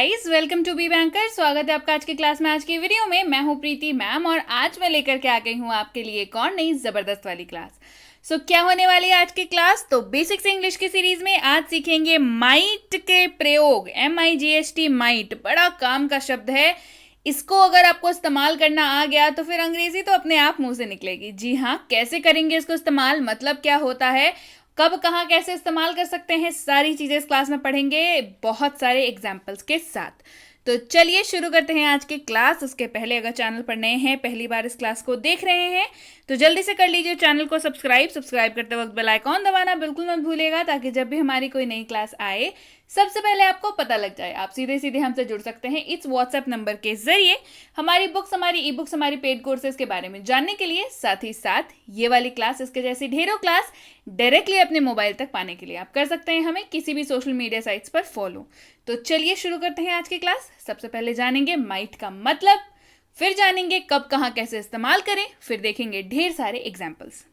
Guys, welcome to be banker. स्वागत है आपका आज की क्लास में। आज की वीडियो में मैं हूं प्रीति मैम और आज मैं लेकर के आ गई हूं आपके लिए एक और नई जबरदस्त वाली क्लास। क्या होने वाली है आज की क्लास? तो बेसिक्स इंग्लिश की सीरीज में आज सीखेंगे माइट के प्रयोग। MIGHT, माइट बड़ा काम का शब्द है। इसको अगर आपको इस्तेमाल करना आ गया तो फिर अंग्रेजी तो अपने आप मुंह से निकलेगी। जी हाँ, कैसे करेंगे इसको इस्तेमाल, मतलब क्या होता है, कब कहाँ कैसे इस्तेमाल कर सकते हैं, सारी चीजें इस क्लास में पढ़ेंगे बहुत सारे एग्जाम्पल्स के साथ। तो चलिए शुरू करते हैं आज की क्लास। उसके पहले अगर चैनल पर नए हैं, पहली बार इस क्लास को देख रहे हैं, तो जल्दी से कर लीजिए चैनल को सब्सक्राइब करते वक्त बेल आइकॉन दबाना बिल्कुल मत भूलिएगा, ताकि जब भी हमारी कोई नई क्लास आए सबसे पहले आपको पता लग जाए। आप सीधे सीधे हमसे जुड़ सकते हैं इस व्हाट्सएप नंबर के जरिए हमारी बुक्स, हमारी ई बुक्स, हमारी पेड कोर्सेज के बारे में जानने के लिए। साथ ही साथ ये वाली क्लास, इसके जैसी ढेरों क्लास डायरेक्टली अपने मोबाइल तक पाने के लिए आप कर सकते हैं हमें किसी भी सोशल मीडिया साइट्स पर फॉलो। तो चलिए शुरू करते हैं आज की क्लास। सबसे पहले जानेंगे माइट का मतलब, फिर जानेंगे कब कहां कैसे इस्तेमाल करें, फिर देखेंगे ढेर सारे एग्जाम्पल्स।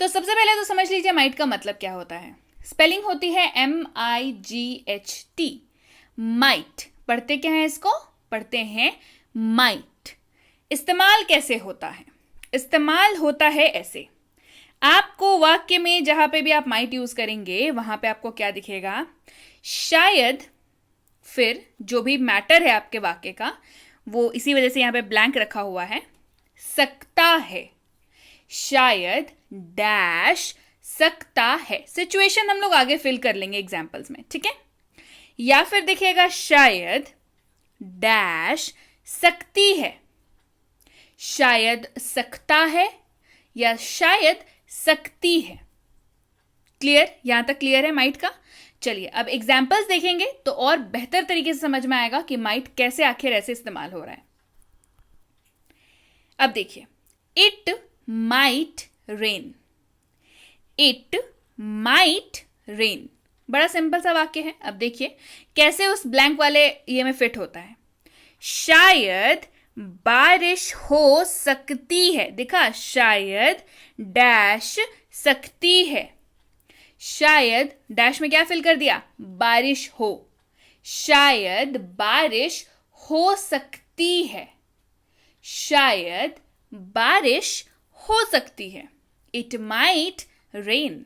तो सबसे पहले तो समझ लीजिए माइट का मतलब क्या होता है। स्पेलिंग होती है MIGHT, माइट। पढ़ते क्या है इसको? पढ़ते हैं माइट। इस्तेमाल कैसे होता है? इस्तेमाल होता है ऐसे। आपको वाक्य में जहां पे भी आप माइट यूज करेंगे वहां पे आपको क्या दिखेगा? शायद, फिर जो भी मैटर है आपके वाक्य का वो इसी वजह से यहां पे ब्लैंक रखा हुआ है, सकता है। शायद डैश सकता है। सिचुएशन हम लोग आगे फिल कर लेंगे एग्जाम्पल्स में, ठीक है। या फिर दिखेगा शायद डैश सकती है। शायद सकता है या शायद सकती है। क्लियर? यहां तक क्लियर है माइट का? चलिए अब एग्जाम्पल्स देखेंगे तो और बेहतर तरीके से समझ में आएगा कि माइट कैसे आखिर ऐसे इस्तेमाल हो रहा है। अब देखिए, it might rain. It might rain, बड़ा सिंपल सा वाक्य है। अब देखिए कैसे उस ब्लैंक वाले ये में फिट होता है। शायद बारिश हो सकती है। दिखा, शायद डैश सकती है। शायद डैश में क्या फिल कर दिया? बारिश हो। शायद बारिश हो सकती है। शायद बारिश हो सकती है। It might rain.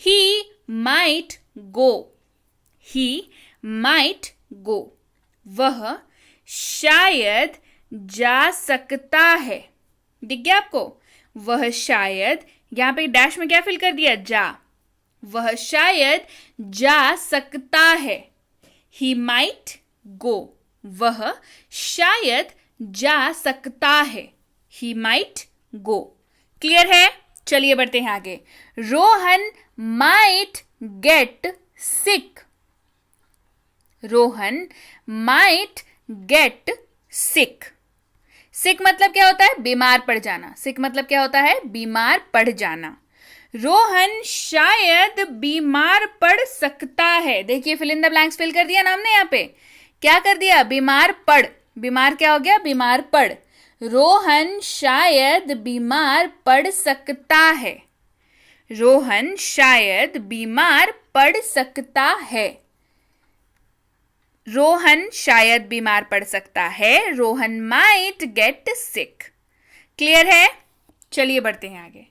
He might go. He might go, वह शायद जा सकता है। दिख गया आपको? वह शायद, यहां पे डैश में क्या फिल कर दिया? जा। वह शायद जा सकता है। ही माइट गो, वह शायद जा सकता है। He might go. क्लियर है? चलिए बढ़ते हैं आगे। Rohan might get sick. Rohan might get sick. Sick मतलब क्या होता है? बीमार पड़ जाना। सिक मतलब क्या होता है? बीमार पड़ जाना। रोहन शायद बीमार पड़ सकता है। देखिए fill in the blanks fill कर दिया ना हमने। यहां पे क्या कर दिया? बीमार पड़। बीमार क्या हो गया? बीमार पड़। रोहन शायद बीमार पड़ सकता है। रोहन शायद बीमार पड़ सकता है। रोहन शायद बीमार पड़ सकता है। रोहन माइट गेट सिक। क्लियर है? चलिए बढ़ते हैं आगे।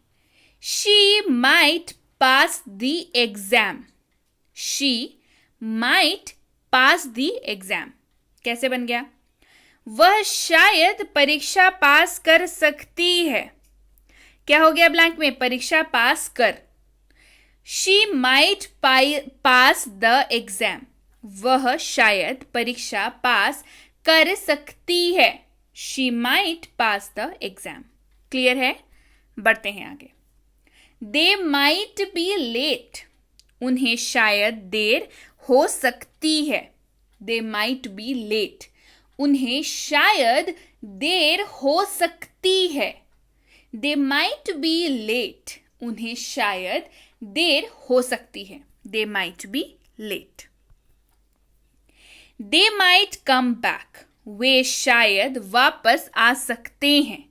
She might pass the exam. She might pass the exam कैसे बन गया? वह शायद परीक्षा पास कर सकती है। क्या हो गया ब्लैंक में? परीक्षा पास कर। She might pass the exam, वह शायद परीक्षा पास कर सकती है। She might pass the exam. Clear है? बढ़ते हैं आगे। They might be late. उन्हें शायद देर हो सकती है। दे माइट बी लेट, उन्हें शायद देर हो सकती है। दे माइट बी लेट, उन्हें शायद देर हो सकती है। They might be late. They might come back, वे शायद वापस आ सकते हैं।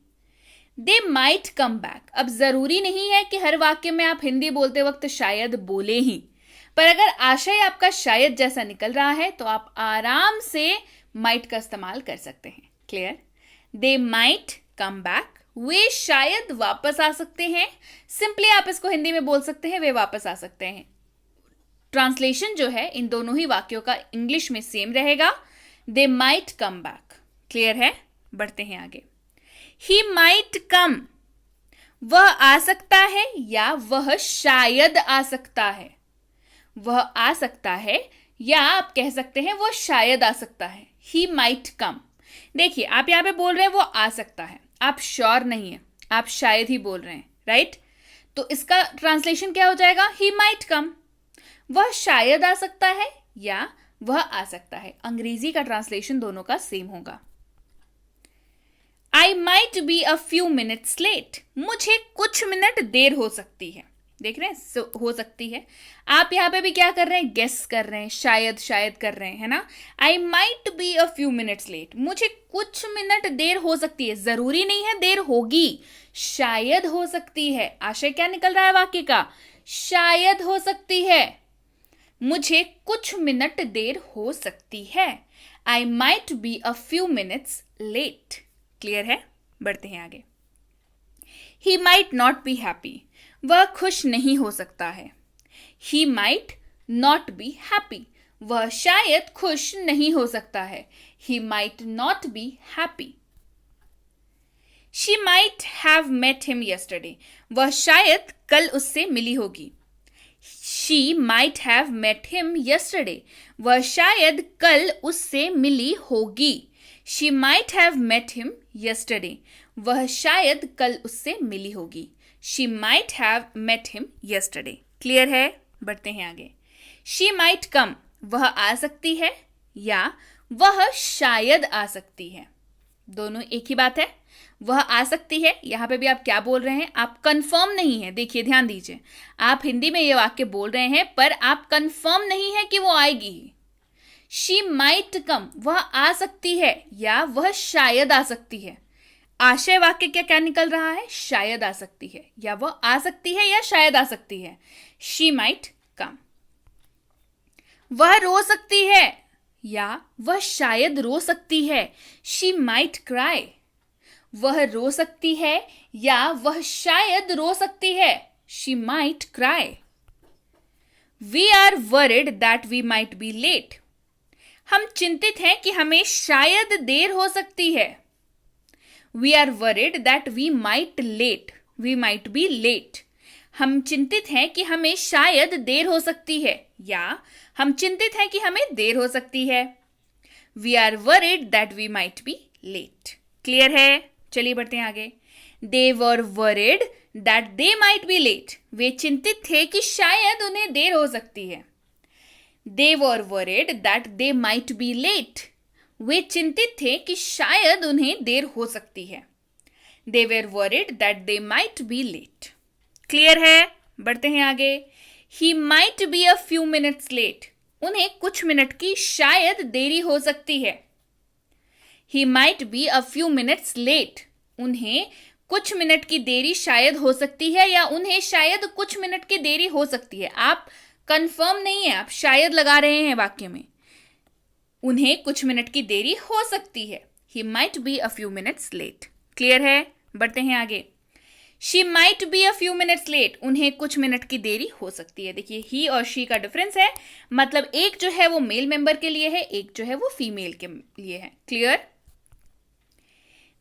They might come back. अब जरूरी नहीं है कि हर वाक्य में आप हिंदी बोलते वक्त शायद बोले ही, पर अगर आशय आपका शायद जैसा निकल रहा है तो आप आराम से माइट का इस्तेमाल कर सकते हैं. Clear? They might come back, वे शायद वापस आ सकते हैं. सिंपली आप इसको हिंदी में बोल सकते हैं वे वापस आ सकते हैं. ट्रांसलेशन जो है इन दोनों ही वाक्यों का इंग्लिश में सेम रहेगा. दे माइट कम बैक. क्लियर है? बढ़ते हैं आगे. ही माइट कम, वह आ सकता है या वह शायद आ सकता है. वह आ सकता है या आप कह सकते हैं वह शायद आ सकता है. He might come. देखिए आप यहां पे बोल रहे हैं वो आ सकता है, आप श्योर नहीं है, आप शायद ही बोल रहे हैं, राइट? तो इसका ट्रांसलेशन क्या हो जाएगा? He might come. वह शायद आ सकता है या वह आ सकता है. अंग्रेजी का ट्रांसलेशन दोनों का सेम होगा. I might be a few minutes late. मुझे कुछ मिनट देर हो सकती है. देख रहे हैं? हो सकती है. आप यहां पे भी क्या कर रहे हैं? गेस कर रहे हैं, शायद शायद कर रहे हैं, है ना? I might be a few minutes late. मुझे कुछ मिनट देर हो सकती है. जरूरी नहीं है देर होगी, शायद हो सकती है. आशय क्या निकल रहा है वाक्य का? शायद हो सकती है. मुझे कुछ मिनट देर हो सकती है. I might be a few minutes late. Clear है? बढ़ते हैं आगे. He might not be happy. वह खुश नहीं हो सकता है. He might not be happy. वह शायद खुश नहीं हो सकता है. He might not be happy. She might have met him yesterday. वह शायद कल उससे मिली होगी. She might have met him yesterday. वह शायद कल उससे मिली होगी. She might have met him yesterday. वह शायद कल उससे मिली होगी. She might have met him yesterday. Clear है? बढ़ते हैं आगे. She might come. वह आ सकती है या वह शायद आ सकती है. दोनों एक ही बात है. वह आ सकती है, यहां पे भी आप क्या बोल रहे हैं? आप कंफर्म नहीं है. देखिए ध्यान दीजिए, आप हिंदी में ये वाक्य बोल रहे हैं पर आप कंफर्म नहीं है कि वो आएगी ही. शी माइट कम, वह आ सकती है या वह शायद आ सकती है. आशय वाक्य क्या निकल रहा है? शायद आ सकती है, या वह आ सकती है या शायद आ सकती है. She might come. वह रो सकती है या वह शायद रो सकती है. She might cry. वह रो सकती है या वह शायद रो सकती है. She might cry. We are worried that we might be late. हम चिंतित हैं कि हमें शायद देर हो सकती है. We are worried that we might be late. हम चिंतित हैं कि हमें शायद देर हो सकती है या हम चिंतित हैं कि हमें देर हो सकती है. We are worried that we might be late. Clear है? चलिए बढ़ते हैं आगे. They were worried that they might be late. वे चिंतित थे कि शायद उन्हें देर हो सकती है. They were worried that they might be late. वे चिंतित थे कि शायद उन्हें देर हो सकती है. They were worried that they might be late. Clear है? बढ़ते हैं आगे. He might be a few minutes late. उन्हें कुछ मिनट की शायद देरी हो सकती है. He might be a few minutes late. उन्हें कुछ मिनट की देरी शायद हो सकती है या उन्हें शायद कुछ मिनट की देरी हो सकती है. आप कंफर्म नहीं है, आप शायद लगा रहे हैं वाक्य में. उन्हें कुछ मिनट की देरी हो सकती है. He might be a few minutes late. Clear है? बढ़ते हैं आगे. She might be a few minutes late. उन्हें कुछ मिनट की देरी हो सकती है. देखिए he और she का डिफरेंस है. मतलब एक जो है वो मेल मेंबर के लिए है, एक जो है वो फीमेल के लिए है. Clear?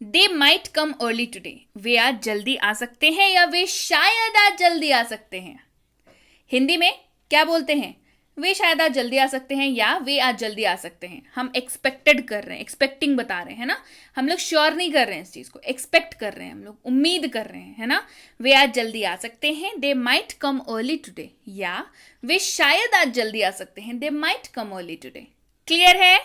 They might come early today. वे आज जल्दी आ सकते हैं या वे शायद आज जल्दी आ सकते हैं. हिंदी में क्या बोलते हैं? वे शायद आज जल्दी आ सकते हैं या वे आज जल्दी आ सकते हैं. हम एक्सपेक्टेड कर रहे हैं, एक्सपेक्टिंग बता रहे हैं, है ना? हम लोग श्योर नहीं कर रहे हैं इस चीज को, एक्सपेक्ट कर रहे हैं, हम लोग उम्मीद कर रहे हैं, है ना? वे आज जल्दी आ सकते हैं. They might come early today. या वे शायद आज जल्दी आ सकते हैं. They might come early today. Clear है?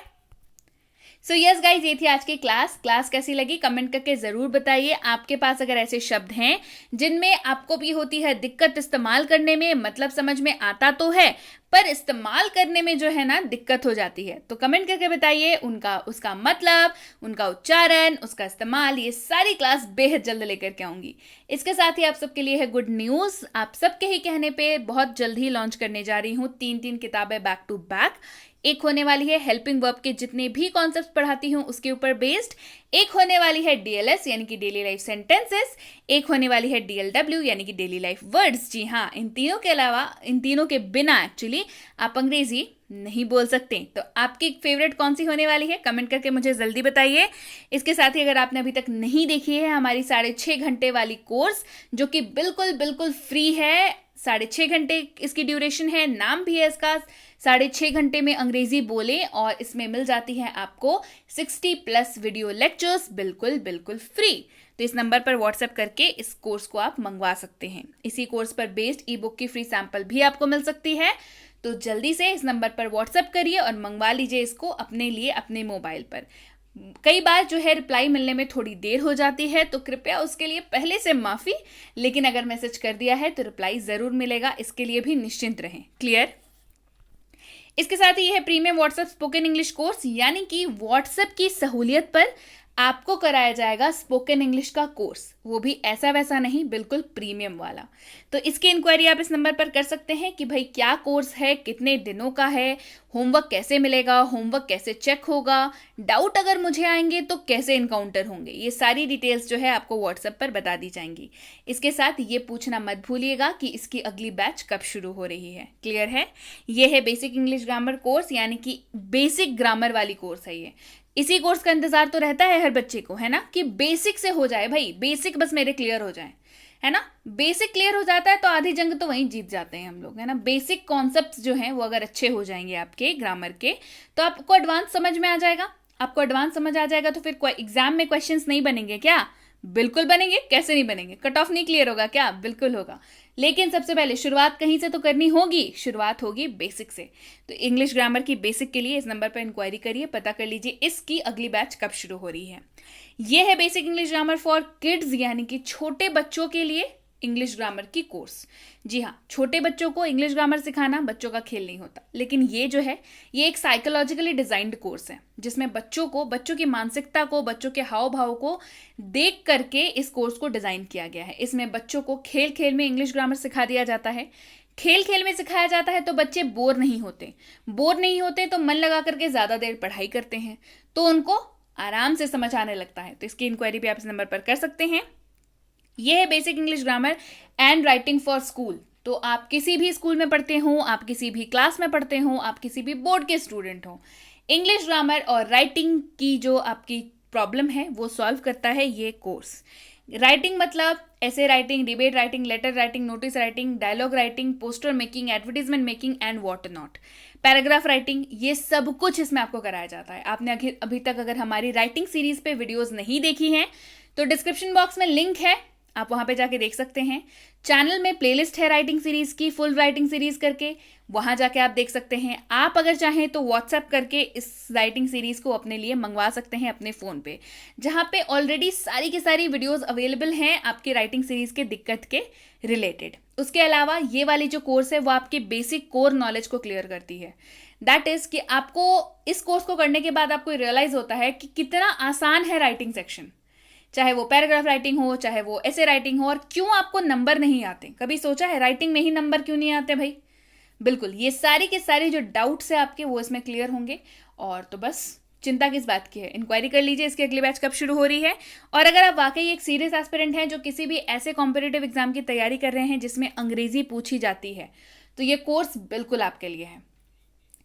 सो यस गाइज, ये थी आज की क्लास कैसी लगी कमेंट करके जरूर बताइए. आपके पास अगर ऐसे शब्द हैं जिनमें आपको भी होती है दिक्कत इस्तेमाल करने में, मतलब समझ में आता तो है पर इस्तेमाल करने में जो है ना दिक्कत हो जाती है। तो कमेंट करके बताइए उसका मतलब, उनका उच्चारण, उसका इस्तेमाल, ये सारी क्लास बेहद जल्द लेकर के आऊंगी। इसके साथ ही आप सबके लिए है गुड न्यूज़, आप सबके ही कहने पे बहुत जल्द ही लॉन्च करने जा रही हूँ 3 किताबें बैक टू बैक। एक होने वाली है हेल्पिंग वर्ब के जितने भी कॉन्सेप्ट्स पढ़ाती हूँ उसके ऊपर बेस्ड, एक होने वाली है डीएलएस यानी कि डेली लाइफ सेंटेंसेस, एक होने वाली है डीएलडब्ल्यू यानी कि डेली लाइफ वर्ड्स। जी हाँ, इन तीनों के अलावा, इन तीनों के बिना एक्चुअली आप अंग्रेजी नहीं बोल सकते। तो आपकी फेवरेट कौन सी होने वाली है कमेंट करके मुझे जल्दी बताइए। इसके साथ ही अगर आपने अभी तक नहीं देखी है हमारी 6.5 घंटे वाली कोर्स जो कि बिल्कुल बिल्कुल फ्री है, 6.5 घंटे इसकी ड्यूरेशन है, नाम भी है इसका 6.5 घंटे में अंग्रेजी बोले, और इसमें मिल जाती है आपको 60+ वीडियो लेक्चर्स बिल्कुल बिल्कुल फ्री। तो इस नंबर पर व्हाट्सएप करके इस कोर्स को आप मंगवा सकते हैं। इसी कोर्स पर बेस्ड ई बुक की फ्री सैंपल भी आपको मिल सकती है। तो जल्दी से इस नंबर पर व्हाट्सएप करिए और मंगवा लीजिए इसको अपने लिए अपने मोबाइल पर। कई बार जो है रिप्लाई मिलने में थोड़ी देर हो जाती है, तो कृपया उसके लिए पहले से माफी, लेकिन अगर मैसेज कर दिया है तो रिप्लाई जरूर मिलेगा, इसके लिए भी निश्चिंत रहें। क्लियर? इसके साथ ही यह है premium WhatsApp spoken English course, यानी कि व्हाट्सएप की सहूलियत पर आपको कराया जाएगा स्पोकन इंग्लिश का कोर्स, वो भी ऐसा वैसा नहीं, बिल्कुल प्रीमियम वाला। तो इसकी इंक्वायरी आप इस नंबर पर कर सकते हैं कि भाई क्या कोर्स है, कितने दिनों का है, होमवर्क कैसे मिलेगा, होमवर्क कैसे चेक होगा, डाउट अगर मुझे आएंगे तो कैसे इनकाउंटर होंगे, ये सारी डिटेल्स जो है आपको व्हाट्सएप पर बता दी जाएंगी। इसके साथ ये पूछना मत भूलिएगा कि इसकी अगली बैच कब शुरू हो रही है। क्लियर है? ये है बेसिक इंग्लिश ग्रामर कोर्स, यानी कि बेसिक ग्रामर वाली कोर्स है ये। इसी कोर्स का इंतजार तो रहता है हर बच्चे को, है ना, कि बेसिक से हो जाए भाई, बेसिक बस मेरे क्लियर हो जाए, है ना। बेसिक क्लियर हो जाता है तो आधी जंग तो वहीं जीत जाते हैं हम लोग, है ना। बेसिक कॉन्सेप्ट्स जो हैं वो अगर अच्छे हो जाएंगे आपके ग्रामर के, तो आपको एडवांस समझ में आ जाएगा। आपको एडवांस समझ आ जाएगा तो फिर एग्जाम में क्वेश्चंस नहीं बनेंगे क्या? बिल्कुल बनेंगे, कैसे नहीं बनेंगे। कट ऑफ नहीं क्लियर होगा क्या? बिल्कुल होगा। लेकिन सबसे पहले शुरुआत कहीं से तो करनी होगी, शुरुआत होगी बेसिक से। तो इंग्लिश ग्रामर की बेसिक के लिए इस नंबर पर इंक्वायरी करिए, पता कर लीजिए इसकी अगली बैच कब शुरू हो रही है। यह है basic English grammar for kids, यानी कि छोटे बच्चों के लिए इंग्लिश ग्रामर की कोर्स। जी हाँ, छोटे बच्चों को इंग्लिश ग्रामर सिखाना बच्चों का खेल नहीं होता, लेकिन ये जो है ये एक साइकोलॉजिकली डिजाइंड कोर्स है जिसमें बच्चों को, बच्चों की मानसिकता को, बच्चों के हाव भाव को देख करके इस कोर्स को डिजाइन किया गया है। इसमें बच्चों को खेल खेल में इंग्लिश ग्रामर सिखा दिया जाता है। खेल खेल में सिखाया जाता है तो बच्चे बोर नहीं होते तो मन लगा करके ज्यादा देर पढ़ाई करते हैं, तो उनको आराम से समझ आने लगता है। तो इसकी इंक्वायरी भी आप इस नंबर पर कर सकते हैं। यह है basic English grammar and writing for school. तो आप किसी भी स्कूल में पढ़ते हो, आप किसी भी क्लास में पढ़ते हो, आप किसी भी बोर्ड के स्टूडेंट हो, इंग्लिश ग्रामर और राइटिंग की जो आपकी प्रॉब्लम है वो सॉल्व करता है ये कोर्स। राइटिंग मतलब ऐसे writing, debate writing, letter writing, notice writing, dialogue writing, poster making, advertisement making and what not, paragraph writing, ये सब कुछ इसमें आपको कराया जाता है। आपने अभी तक अगर हमारी राइटिंग सीरीज पे वीडियोस नहीं देखी हैं तो डिस्क्रिप्शन बॉक्स में लिंक है, आप वहां पे जाके देख सकते हैं। चैनल में प्लेलिस्ट है राइटिंग सीरीज की, फुल राइटिंग सीरीज करके, वहां जाके आप देख सकते हैं। आप अगर चाहें तो व्हाट्सएप करके इस राइटिंग सीरीज को अपने लिए मंगवा सकते हैं अपने फोन पे, जहां पे ऑलरेडी सारी की सारी वीडियोस अवेलेबल हैं आपकी राइटिंग सीरीज के दिक्कत के रिलेटेड। उसके अलावा ये वाली जो कोर्स है वो आपके बेसिक कोर नॉलेज को क्लियर करती है। दैट इज कि आपको इस कोर्स को करने के बाद आपको रियलाइज होता है कि कितना आसान है राइटिंग सेक्शन, चाहे वो पैराग्राफ राइटिंग हो, चाहे वो ऐसे राइटिंग हो। और क्यों आपको नंबर नहीं आते, कभी सोचा है राइटिंग में ही नंबर क्यों नहीं आते भाई? बिल्कुल, ये सारी के सारी जो डाउट्स है आपके वो इसमें क्लियर होंगे। और तो बस चिंता किस बात की है, इंक्वायरी कर लीजिए इसकी अगली बैच कब शुरू हो रही है। और अगर आप वाकई एक सीरियस एस्पिरेंट हैं जो किसी भी ऐसे कॉम्पिटिटिव एग्जाम की तैयारी कर रहे हैं जिसमें अंग्रेजी पूछी जाती है, तो ये कोर्स बिल्कुल आपके लिए है।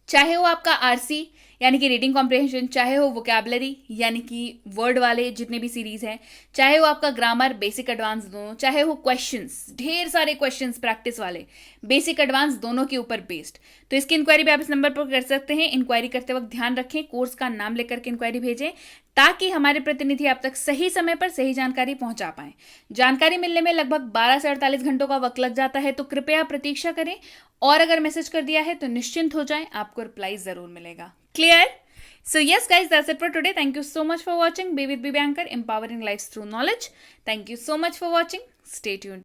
चाहे वो आपका आरसी यानी कि रीडिंग कॉम्प्रिहेंशन, चाहे हो वोकैबुलरी यानी कि वर्ड वाले जितने भी सीरीज हैं, चाहे वो आपका ग्रामर बेसिक एडवांस दोनों, चाहे वो क्वेश्चंस, ढेर सारे क्वेश्चंस प्रैक्टिस वाले, बेसिक एडवांस दोनों के ऊपर बेस्ड। तो इसकी इंक्वायरी भी आप इस नंबर पर कर सकते हैं। इंक्वायरी करते वक्त ध्यान रखें कोर्स का नाम लेकर के इंक्वायरी भेजें, ताकि हमारे प्रतिनिधि आप तक सही समय पर सही जानकारी पहुंचा पाएं। जानकारी मिलने में लगभग 12 से 48 घंटों का वक्त लग जाता है, तो कृपया प्रतीक्षा करें। और अगर मैसेज कर दिया है तो निश्चिंत हो जाएं, आपको रिप्लाई जरूर मिलेगा। Clear? So yes guys, that's it for today. Thank you so much for watching. Be with BB Anchor, empowering lives through knowledge. Thank you so much for watching. Stay tuned.